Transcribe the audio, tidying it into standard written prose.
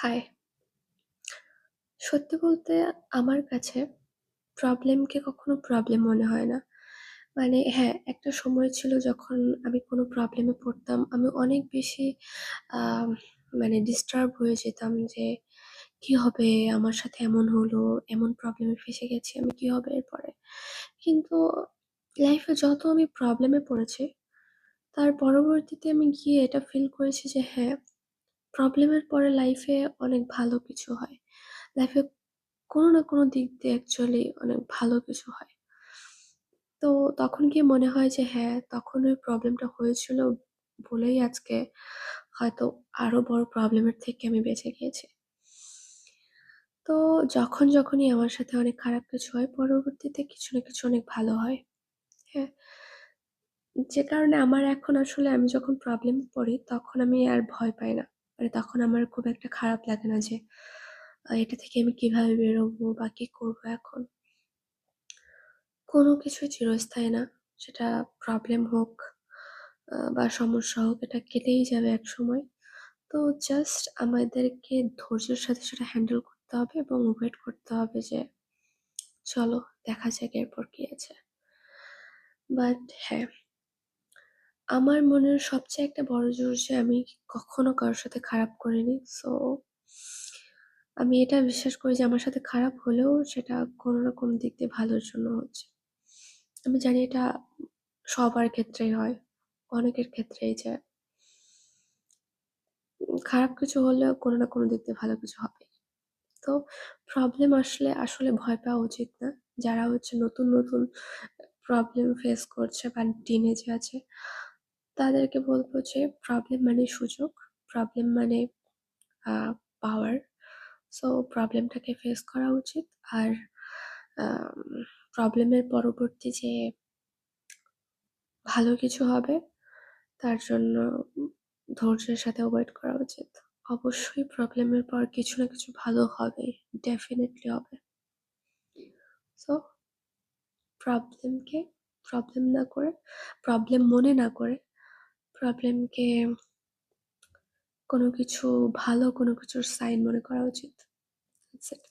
High! সত্যি বলতে আমার কাছে প্রবলেমকে কখনো প্রবলেম মনে হয় না। মানে হ্যাঁ, একটা সময় ছিল যখন আমি কোনো প্রবলেমে পড়তাম। আমি অনেক বেশি আম মানে ডিস্টার্ব হয়ে যেতাম যে, "কি হবে? আমার সাথে এমন হলো, এমন প্রবলেমে ফেঁসে গেছি। আমি কি হবে এরপরে?" কিন্তু লাইফে যত আমি প্রবলেমে পড়েছি, তার পরবর্তীতে আমি গিয়ে এটা ফিল করেছি যে হ্যাঁ, প্রবলেমের পরে লাইফে অনেক ভালো কিছু হয়। লাইফে কোনো না কোনো দিক দিয়ে অ্যাকচুয়ালি অনেক ভালো কিছু হয়। তো তখন গিয়ে মনে হয় যে হ্যাঁ, তখন ওই প্রবলেমটা হয়েছিল বলেই আজকে হয়তো আরো বড় প্রবলেমের থেকে আমি বেঁচে গিয়েছি। তো যখনই আমার সাথে অনেক খারাপ কিছু হয়, পরবর্তীতে কিছু না কিছু অনেক ভালো হয়। হ্যাঁ? যে কারণে আমার এখন আসলে আমি যখন প্রবলেমে পড়ি, তখন আমি আর ভয় পাই না। মানে তখন আমার খুব একটা খারাপ লাগে না যে এটা থেকে আমি কিভাবে বেরোবো বা কি করবো এখন? কোনো কিছুই চিরস্থায়ী না। সেটা প্রবলেম হোক বা সমস্যা হোক, এটা কেটেই যাবে একসময়। তো জাস্ট আমাদেরকে ধৈর্যের সাথে সেটা হ্যান্ডেল করতে হবে এবং ওয়েট করতে হবে যে চলো দেখা যাক এরপর কি আছে। বাট হ্যাঁ, আমার মনের সবচেয়ে একটা বড় জোর যে আমি কখনো কারো সাথে খারাপ করিনি। সো আমি এটা বিশ্বাস করি যে আমার সাথে খারাপ হলেও সেটা কোনো না কোনো দিক দিয়ে ভালোর জন্য হচ্ছে। আমি জানি এটা সবার ক্ষেত্রেই হয়। অনেকের ক্ষেত্রেই যে খারাপ কিছু হলেও কোনো না কোনো দিক দিয়ে ভালো কিছু হবেই। তো প্রবলেম আসলে আসলে ভয় পাওয়া উচিত না। যারা হচ্ছে নতুন প্রবলেম ফেস করছে বা টিনেজে আছে, তাদেরকে বলব যে প্রবলেম মানে সুযোগ, প্রবলেম মানে আ পাওয়ার। সো প্রবলেমটাকে ফেস করা উচিত। আর আম প্রবলেমের পরবর্তী যে ভালো কিছু হবে তার জন্য ধৈর্যের সাথে ওয়েট করা উচিত। অবশ্যই প্রবলেমের পর কিছু না কিছু ভালো হবেই। ডেফিনিটলি হবে। সো প্রবলেমকে প্রবলেম না করে, প্রবলেম মনে না করে, প্রবলেমকে কোনো কিছু ভালো কোনো কিছুর সাইন মনে করা উচিত। That's it.